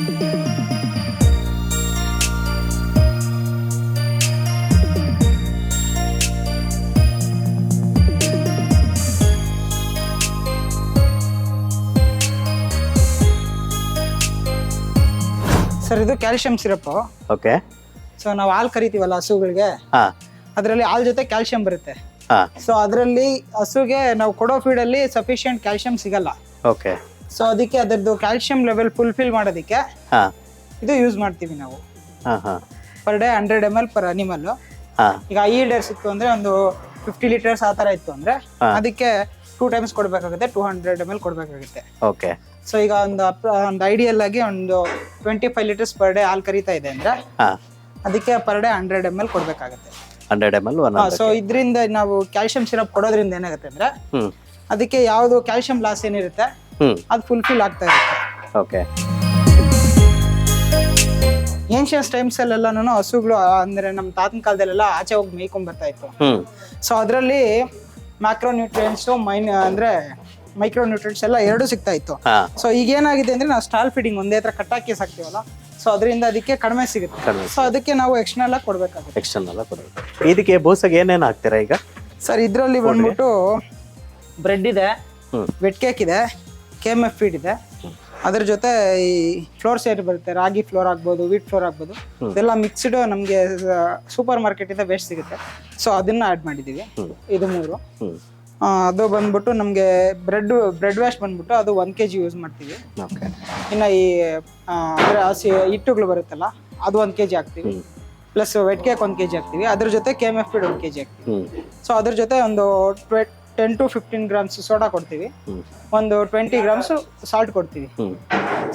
Sir ಇದು calcium syrup. Okay. So ನಾವು ಹಾಲು ಕರಿತೀವಲ್ಲ ಹಸುಗಳಿಗೆ, ಅದರಲ್ಲಿ ಹಾಲ್ ಜೊತೆ ಕ್ಯಾಲ್ಸಿಯಂ ಬರುತ್ತೆ. ಸೊ ಅದರಲ್ಲಿ ಹಸುಗೆ ನಾವು ಕೊಡೋ ಫೀಡ್ ಅಲ್ಲಿ ಸಫಿಶಿಯಂಟ್ ಕ್ಯಾಲ್ಸಿಯಂ ಸಿಗಲ್ಲ. ಓಕೆ. ಸೊ ಅದಕ್ಕೆ ಅದರದ್ದು ಕ್ಯಾಲ್ಸಿಯಂ ಲೆವೆಲ್ ಫುಲ್ಫಿಲ್ ಮಾಡೋದಕ್ಕೆ ಇದು ಯೂಸ್ ಮಾಡ್ತೀವಿ ನಾವು. Per day 100 ml per animal. ಈಗ ಈಲ್ಡರ್ಸ್ ಇತ್ತು ಅಂದ್ರೆ ಒಂದು 50 ಲೀಟರ್ಸ್ ಆ ತರ ಇತ್ತು ಅಂದ್ರೆ ಅದಕ್ಕೆ 2 ಟೈಮ್ಸ್ ಕೊಡ್ಬೇಕಾಗುತ್ತೆ, 200 ml ಕೊಡ್ಬೇಕಾಗುತ್ತೆ. ಓಕೆ. ಸೊ ಈಗ ಒಂದು ಐಡಿಯಲ್ ಆಗಿ ಒಂದು 25 ಲೀಟರ್ಸ್ ಪರ್ ಡೇ ಹಾಲು ಕರೀತಾ ಇದೆ ಅಂದ್ರೆ ಅದಕ್ಕೆ per day 100 ml ಕೊಡ್ಬೇಕಾಗುತ್ತೆ. 100 ml. So ಇದರಿಂದ ನಾವು ಕ್ಯಾಲ್ಸಿಯಂ ಸಿರಪ್ ಕೊಡೋದ್ರಿಂದ ಏನಾಗುತ್ತೆ ಅಂದ್ರೆ ಅದಕ್ಕೆ ಯಾವ್ದು ಕ್ಯಾಲ್ಸಿಯಂ ಲಾಸ್ ಏನಿರುತ್ತೆ ಅದು ಫುಲ್ಫಿಲ್ ಆಗ್ತಾ ಇರುತ್ತೆ. ಓಕೆ. ಏನ್ಷಿಯನ್ಸ್ ಟೈಮ್ಸ್ ಅಲ್ಲೆಲ್ಲಾನು ಹಸುಗಳು ಅಂದ್ರೆ ನಮ್ಮ ತಾತನ ಕಾಲದಲ್ಲೆಲ್ಲ ಆಚೆ ಹೋಗಿ ಮೇಯ್ಕೊಂಡ್ ಬರ್ತಾ ಇತ್ತು. ಸೊ ಅದರಲ್ಲಿ ಮ್ಯಾಕ್ರೋ ನ್ಯೂಟ್ರಿಯೆಂಟ್ಸ್ ಅಂದ್ರೆ ಮೈಕ್ರೋ ನ್ಯೂಟ್ರಿಯೆಂಟ್ಸ್ ಎಲ್ಲ ಎರಡು ಸಿಗ್ತಾ ಇತ್ತು. ಸೊ ಈಗ ಏನಾಗಿದೆ ಅಂದ್ರೆ ನಾವು ಸ್ಟಾಲ್ ಫೀಡಿಂಗ್ ಒಂದೇ ಹತ್ರ ಕಟ್ಟಾಕಿ ಸಾಕ್ತಿವಲ್ಲ, ಸೊ ಅದರಿಂದ ಅದಕ್ಕೆ ಕಡಿಮೆ ಸಿಗುತ್ತೆ. ಸೊ ಅದಕ್ಕೆ ನಾವು ಎಕ್ಸ್ಟರ್ನಲ್ ಆಗಿ ಕೊಡ್ಬೇಕಾಗುತ್ತೆ. ಎಕ್ಸ್ಟರ್ನಲ್ ಆಗಿ ಕೊಡ್ಬೇಕು. ಇದಕ್ಕೆ ಬೋಸಗೆ ಏನೇನು ಹಾಕ್ತೀರಾ ಈಗ? ಸರ್ ಇದರಲ್ಲಿ ಬಂದ್ಬಿಟ್ಟು ಬ್ರೆಡ್ ಇದೆ, ವೆಟ್ ಕೇಕ್ ಇದೆ, KMF ಫೀಡ್ ಇದೆ. ಅದ್ರ ಜೊತೆ ಈ ಫ್ಲೋರ್ ಸೇರಿ ಬರುತ್ತೆ, ರಾಗಿ ಫ್ಲೋರ್ ಆಗ್ಬೋದು, ವೀಟ್ ಫ್ಲೋರ್ ಆಗ್ಬೋದು, ಇದೆಲ್ಲ ಮಿಕ್ಸ್ಡ್ ನಮಗೆ ಸೂಪರ್ ಮಾರ್ಕೆಟ್ ಇಂದ ವೇಸ್ಟ್ ಸಿಗುತ್ತೆ. ಸೊ ಅದನ್ನ ಆಡ್ ಮಾಡಿದೀವಿ. ಇದು 3. ಅದು ಬಂದ್ಬಿಟ್ಟು ನಮಗೆ ಬ್ರೆಡ್ ವೇಸ್ಟ್ ಬಂದ್ಬಿಟ್ಟು ಅದು 1 kg ಯೂಸ್ ಮಾಡ್ತೀವಿ. ಇನ್ನು ಈ ಅಂದ್ರೆ ಹಸಿ ಹಿಟ್ಟುಗಳು ಬರುತ್ತಲ್ಲ ಅದು 1 kg ಹಾಕ್ತೀವಿ. ಪ್ಲಸ್ ವೆಟ್ ಕೇಕ್ 1 kg ಹಾಕ್ತೀವಿ. ಅದ್ರ ಜೊತೆ KMF ಫೀಡ್ 1 kg ಹಾಕ್ತೀವಿ. ಸೊ ಅದ್ರ ಜೊತೆ ಒಂದು 10 to 15 ಗ್ರಾಮ್ಸ್ ಸೋಡಾ ಕೊಡ್ತೀವಿ, ಒಂದು 20 ಗ್ರಾಮ್ಸ್ ಸಾಲ್ಟ್ ಕೊಡ್ತೀವಿ.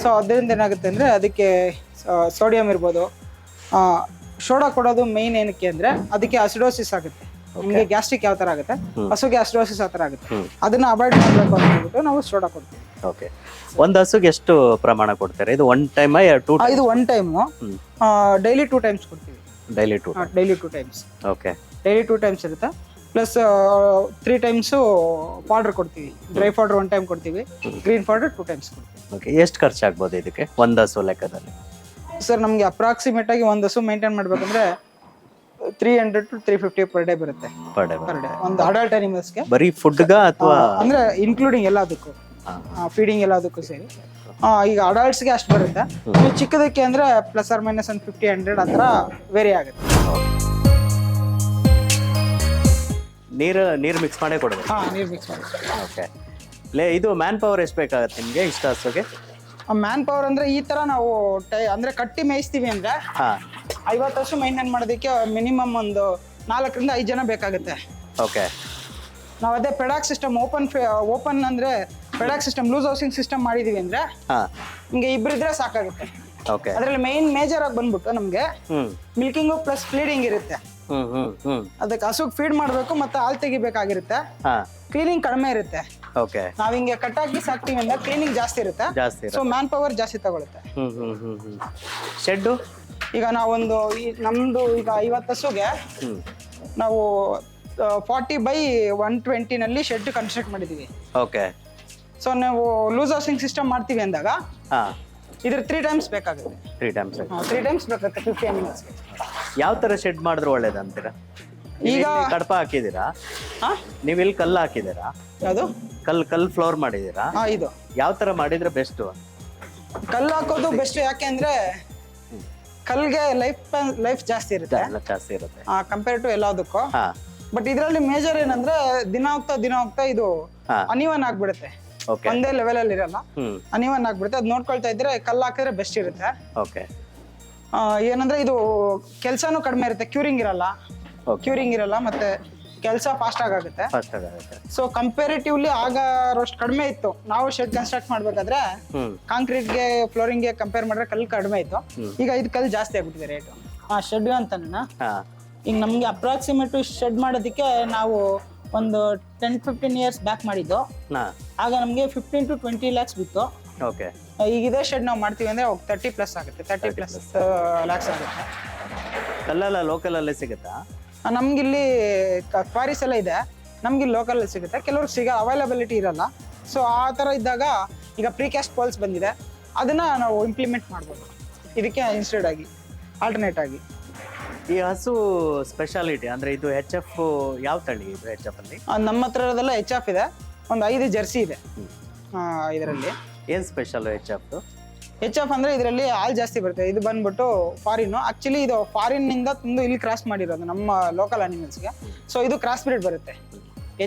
ಸೊ ಅದರಿಂದ ಏನಾಗುತ್ತೆ ಅಂದ್ರೆ ಅದಕ್ಕೆ ಸೋಡಿಯಂ ಇರ್ಬೋದು. ಸೋಡಾ ಕೊಡೋದು ಮೈನ್ ಏನಕ್ಕೆ ಅಂದ್ರೆ ಅದಕ್ಕೆ ಅಸಿಡೋಸಿಸ್ ಆಗುತ್ತೆ. ನಿಮಗೆ ಗ್ಯಾಸ್ಟ್ರಿಕ್ ಯಾವ ತರ ಆಗುತ್ತೆ, ಹಸುಗೆ ಅಸಿಡೋಸಿಸ್ ಆ ತರ ಆಗುತ್ತೆ. ಅದನ್ನ ಅವಾಯ್ಡ್ ಮಾಡಬೇಕು ಅಂತ ಹೇಳ್ಬಿಟ್ಟು ನಾವು ಸೋಡಾ ಕೊಡ್ತೀವಿ. ಓಕೆ. ಒಂದು ಹಸುಗೆ ಎಷ್ಟು ಪ್ರಮಾಣ ಕೊಡ್ತಾರೆ? ಇದು 1 ಟೈಮ್ 2 ಟೈಮ್? ಇದು 1 ಟೈಮ್. ಡೈಲಿ 2 ಟೈಮ್ಸ್ ಕೊಡ್ತೀವಿ. Daily 2 times. Okay. Daily 2 times ಇರುತ್ತೆ. ಪ್ಲಸ್ 3 ಟೈಮ್ಸು ಪೌಡರ್ ಕೊಡ್ತೀವಿ. ಡ್ರೈ ಪೌಡರ್ 1 ಟೈಮ್ ಕೊಡ್ತೀವಿ, ಗ್ರೀನ್ ಪೌಡರ್ 2 ಟೈಮ್ಸ್ ಕೊಡ್ತೀವಿ. ಓಕೆ. ಎಷ್ಟು ಖರ್ಚಾಗ್ಬೋದು ಇದಕ್ಕೆ ಒಂದು ಹಸು ಲೆಕ್ಕದಲ್ಲಿ? ಸರ್ ನಮಗೆ ಅಪ್ರಾಕ್ಸಿಮೇಟ್ ಆಗಿ ಒಂದು ಹಸು ಮೇಂಟೈನ್ ಮಾಡ್ಬೇಕಂದ್ರೆ 300 to 350 ಪರ್ ಡೇ ಬರುತ್ತೆ. ಪರ್ ಡೇ ಒಂದು ಅಡಲ್ಟ್ ಅನಿಮಲ್ಸ್ಗೆ. ಬರೀ ಫುಡ್ಗ ಅಥವಾ ಅಂದ್ರೆ ಇನ್ಕ್ಲೂಡಿಂಗ್ ಎಲ್ಲದಕ್ಕೂ, ಫೀಡಿಂಗ್ ಎಲ್ಲದಕ್ಕೂ ಸೇರಿ. ಈಗ ಅಡಲ್ಟ್ಸ್ಗೆ ಅಷ್ಟು ಬರುತ್ತೆ. ಚಿಕ್ಕದಕ್ಕೆ ಅಂದ್ರೆ ಪ್ಲಸ್ ಆರ್ ಮೈನಸ್ ಒಂದು 50-100 ಆ ಥರ ವೇರಿ ಆಗುತ್ತೆ. ನೀರು ಮಿಕ್ಸ್ ಮಾಡೇ ಕೊಡಬೇಕು? ನೀರು ಮಿಕ್ಸ್ ಮಾಡಿ. ಓಕೆ. ಇದು ಮ್ಯಾನ್ ಪವರ್ ಎಷ್ಟು ಬೇಕಾಗುತ್ತೆ ನಿಮಗೆ ಇಷ್ಟ ಹಸುಗೆ? ಮ್ಯಾನ್ ಪವರ್ ಅಂದ್ರೆ ಈ ತರ ನಾವು ಅಂದ್ರೆ ಕಟ್ಟಿ ಮೇಯಿಸ್ತೀವಿ ಅಂದ್ರೆ 50 ಹಸು ಮೈಂಟೈನ್ ಮಾಡೋದಕ್ಕೆ ಮಿನಿಮಮ್ ಒಂದು 4 ರಿಂದ 5 ಜನ ಬೇಕಾಗುತ್ತೆ. ಓಕೆ. ನಾವು ಅದೇ ಪೆಡಾಕ್ ಸಿಸ್ಟಮ್ ಓಪನ್ ಅಂದ್ರೆ ಪೆಡಾಕ್ ಸಿಸ್ಟಮ್ ಲೂಸ್ ಹೌಸಿಂಗ್ ಸಿಸ್ಟಮ್ ಮಾಡಿದೀವಿ ಅಂದ್ರೆ ನಿಮ್ಗೆ ಇಬ್ಬರಿದ್ರೆ ಸಾಕಾಗುತ್ತೆ. ಓಕೆ. ಅದರಲ್ಲಿ ಮೇಜರ್ ಆಗಿ ಬಂದ್ಬಿಟ್ಟು ನಮ್ಗೆ ಮಿಲ್ಕಿಂಗು ಪ್ಲಸ್ ಫೀಡಿಂಗ್ ಇರುತ್ತೆ. ಅದಕ್ಕೆ ಹಸುಗ್ ಫೀಡ್ ಮಾಡ್ಬೇಕು ಮತ್ತೆ ಹಾಲು ತೆಗಿಬೇಕಾಗಿರುತ್ತೆ. ಕ್ಲೀನಿಂಗ್ ಕಡಿಮೆ ಇರುತ್ತೆ. ಓಕೆ. ನಾವ್ ಹಿಂಗೆ ಕಟ್ಟಾಕಿ ಸಾಕ್ತಿವಿ ಅಂದ್ರೆ ಕ್ಲೀನಿಂಗ್ ಜಾಸ್ತಿ ಇರುತ್ತೆ. ಸೊ ಮ್ಯಾನ್ ಪವರ್ ಜಾಸ್ತಿ ತಗೊಳುತ್ತೆ. ಶೆಡ್ ಈಗ ನಾವೊಂದು ನಮ್ದು ಈಗ 50 ಹಸುಗೆ ನಾವು 40/120 ನಲ್ಲಿ ಶೆಡ್ ಕನ್ಸ್ಟ್ರಕ್ಟ್ ಮಾಡಿದೀವಿ. ಓಕೆ. ಸೊ ನಾವು ಲೂಸ್ ಹೌಸಿಂಗ್ ಸಿಸ್ಟಮ್ ಮಾಡ್ತೀವಿ ಅಂದಾಗ ಇದ್ರ 3 ಟೈಮ್ಸ್ ಬೇಕಾಗುತ್ತೆ. 3 ಟೈಮ್ಸ್ ಬೇಕಾಗುತ್ತೆ 50 animals. ಯಾವ ತರ ಶೆಡ್ ಮಾಡಿದ್ರೆ ಒಳ್ಳೇದಂತೀರಾ? ಈಗ ಕಡಪ ಹಾಕಿದೀರಾ? ನೀವು ಇಲ್ಲಿ ಕಲ್ಲು ಹಾಕಿದೀರಾ? ಯಾವುದು ಕಲ್ ಫ್ಲೋರ್ ಮಾಡಿದೀರಾ? ಇದು ಯಾವ ತರ ಮಾಡಿದ್ರೆ ಬೆಸ್ಟ್? ಕಲ್ಲು ಹಾಕೋದು ಬೆಸ್ಟ್. ಯಾಕೆ ಅಂದ್ರೆ ಕಲ್ಗೆ ಲೈಫ್ ಜಾಸ್ತಿ ಇರುತ್ತೆ ಕಂಪೇರ್ ಟು ಎಲ್ಲದಕ್ಕೂ. ಬಟ್ ಇದರಲ್ಲಿ ಮೇಜರ್ ಏನಂದ್ರೆ ದಿನ ಹೋಗ್ತಾ ಇದು ಅನಿವನ್ ಆಗ್ಬಿಡುತ್ತೆ. ಒಂದೇ ಲೆವೆಲ್ ಅಲ್ಲಿ ಇರಲ್ಲ, ಅನಿವನ್ ಆಗ್ಬಿಡುತ್ತೆ. ಅದ್ ನೋಡ್ಕೊಳ್ತಾ ಇದ್ರೆ ಕಲ್ಲು ಹಾಕಿದ್ರೆ ಬೆಸ್ಟ್ ಇರುತ್ತೆ. ಏನಂದ್ರೆ ಇದು ಕೆಲ್ಸಾನು ಕಡಿಮೆ ಇರುತ್ತೆ, ಕ್ಯೂರಿಂಗ್ ಇರಲ್ಲ ಮತ್ತೆ ಕೆಲಸ ಫಾಸ್ಟ್ ಆಗುತ್ತೆ. ಸೊ ಕಂಪೇರಿಟಿವ್ಲಿ ಆಗ ಅಷ್ಟು ಕಡಿಮೆ ಇತ್ತು. ನಾವು ಶೆಡ್ ಕನ್ಸ್ಟ್ರಕ್ಟ್ ಮಾಡ್ಬೇಕಾದ್ರೆ ಕಾಂಕ್ರೀಟ್ ಗೆ ಫ್ಲೋರಿಂಗ್ ಗೆ ಕಂಪೇರ್ ಮಾಡಿದ್ರೆ ಕಲ್ಲು ಕಡಿಮೆ ಇತ್ತು. ಈಗ ಇದು ಕಲ್ಲು ಜಾಸ್ತಿ ಆಗ್ಬಿಟ್ಟಿದೆ ರೇಟ್. ಶೆಡ್ ಅಂತ ಈಗ ನಮ್ಗೆ ಅಪ್ರಾಕ್ಸಿಮೇಟ್ ಶೆಡ್ ಮಾಡೋದಕ್ಕೆ ನಾವು ಒಂದು 10-15 ಇಯರ್ಸ್ ಬ್ಯಾಕ್ ಮಾಡಿದ್ದು. ಆಗ ನಮ್ಗೆ 15 to 20 lakhs ಬಿತ್ತು. ಈಗ ಇದೇ ಶೆಡ್ ನಾವು ಮಾಡ್ತೀವಿ ಅಂದ್ರೆ 30+ ಆಗುತ್ತೆ. 30+ lakhs ಆಗುತ್ತೆ. ಕಲ್ಲೆಲ್ಲ ಲೋಕಲ್ ಅಲ್ಲೇ ಸಿಗುತ್ತಾ? ನಮ್ಗಿಲ್ಲಿ ಕ್ವಾರೀಸ್ ಎಲ್ಲ ಇದೆ, ನಮ್ಗೆ ಲೋಕಲ್ ಸಿಗುತ್ತೆ. ಕೆಲವ್ರಿಗೆ ಅವೈಲಬಿಲಿಟಿ ಇರಲ್ಲ. ಸೊ ಆ ತರ ಇದ್ದಾಗ ಈಗ ಪ್ರೀಕ್ಯಾಸ್ಟ್ ಪೋಲ್ಸ್ ಬಂದಿದೆ. ಅದನ್ನ ನಾವು ಇಂಪ್ಲಿಮೆಂಟ್ ಮಾಡ್ಬೋದು ಇದಕ್ಕೆ ಇನ್ಸ್ಟೆಡ್ ಆಗಿ, ಆಲ್ಟರ್ನೇಟ್ ಆಗಿ. ಈ ಹಸು ಸ್ಪೆಷಾಲಿಟಿ ಅಂದ್ರೆ ಇದು HF ಯಾವ ತಳಿ ಇದು HF ಅಲ್ಲಿ? ನಮ್ಮ ಹತ್ರ ಇರೋದೆಲ್ಲ HF ಇದೆ, ಒಂದು 5 ಜರ್ಸಿ ಇದೆ ಇದರಲ್ಲಿ. ಏನ್ ಸ್ಪೆಷಲ್ HF? ಅಂದ್ರೆ ಇದರಲ್ಲಿ ಹಾಲು ಜಾಸ್ತಿ ಬರುತ್ತೆ. ಇದು ಬಂದ್ಬಿಟ್ಟು ಫಾರಿನ್, ಆಕ್ಚುಲಿ ಇದು ಫಾರಿನ್ ನಿಂದ ತಂದು ಇಲ್ಲಿ ಕ್ರಾಸ್ ಮಾಡಿರೋದು ನಮ್ಮ ಲೋಕಲ್ ಅನಿಮಲ್ಸ್ಗೆ. ಸೊ ಇದು ಕ್ರಾಸ್ ಬ್ರೀಡ್ ಬರುತ್ತೆ.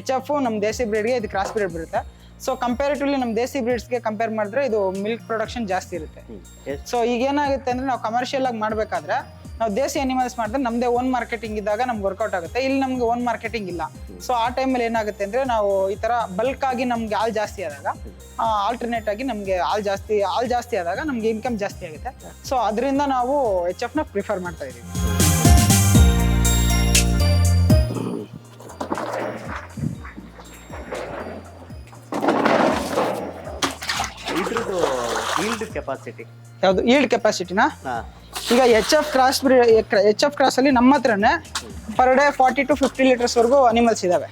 HF ನಮ್ಮ ದೇಸಿ ಬ್ರೀಡ್ಗೆ ಇದು ಕ್ರಾಸ್ ಬ್ರೀಡ್ ಬರುತ್ತೆ. ಸೊ ಕಂಪೇರಿಟಿವ್ಲಿ ನಮ್ಮ ದೇಸಿ ಬ್ರೀಡ್ಸ್ಗೆ ಕಂಪೇರ್ ಮಾಡಿದ್ರೆ ಇದು ಮಿಲ್ಕ್ ಪ್ರೊಡಕ್ಷನ್ ಜಾಸ್ತಿ ಇರುತ್ತೆ. ಸೊ ಈಗ ಏನಾಗುತ್ತೆ ಅಂದ್ರೆ ನಾವು ಕಮರ್ಷಿಯಲ್ ಆಗಿ ಮಾಡ್ಬೇಕಾದ್ರೆ ನಾವು ದೇಸಿ ಅನಿಮಲ್ಸ್ ಮಾಡಿದ್ರೆ ನಮ್ದೇ ಓನ್ ಮಾರ್ಕೆಟಿಂಗ್ ಇದ್ದಾಗ ನಮ್ಗೆ ವರ್ಕೌಟ್ ಆಗುತ್ತೆ. ಇಲ್ಲಿ ನಮ್ಗೆ ಓನ್ ಮಾರ್ಕೆಟಿಂಗ್ ಇಲ್ಲ. ಸೊ ಆ ಟೈಮಲ್ಲಿ ಏನಾಗುತ್ತೆ ಅಂದ್ರೆ ನಾವು ಈ ತರ ಬಲ್ಕ್ ಆಗಿ ನಮ್ಗೆ ಹಾಲು ಜಾಸ್ತಿ ಆದಾಗ, ಆಲ್ಟರ್ನೇಟ್ ಆಗಿ ನಮ್ಗೆ ಹಾಲು ಜಾಸ್ತಿ ಆದಾಗ ನಮ್ಗೆ ಇನ್ಕಮ್ ಜಾಸ್ತಿ ಆಗುತ್ತೆ. ಸೊ ಅದರಿಂದ ನಾವು HF ನ ಪ್ರಿಫರ್ ಮಾಡ್ತಾ ಇದೀವಿ. ಇದ್ರದ್ದು ಈಲ್ಡ್ ಕೆಪಾಸಿಟಿ ಯಾವುದು? ಈಲ್ಡ್ ಕೆಪಾಸಿಟಿನಾ? ಈಗ HF ಕ್ರಾಸ್ ಅಲ್ಲಿ ನಮ್ಮ ಹತ್ರನೇ ಪರ್ ಡೇ 40 to 50 ಲೀಟರ್ಸ್ ವರೆಗೂ ಅನಿಮಲ್ಸ್ ಇದಾವೆ.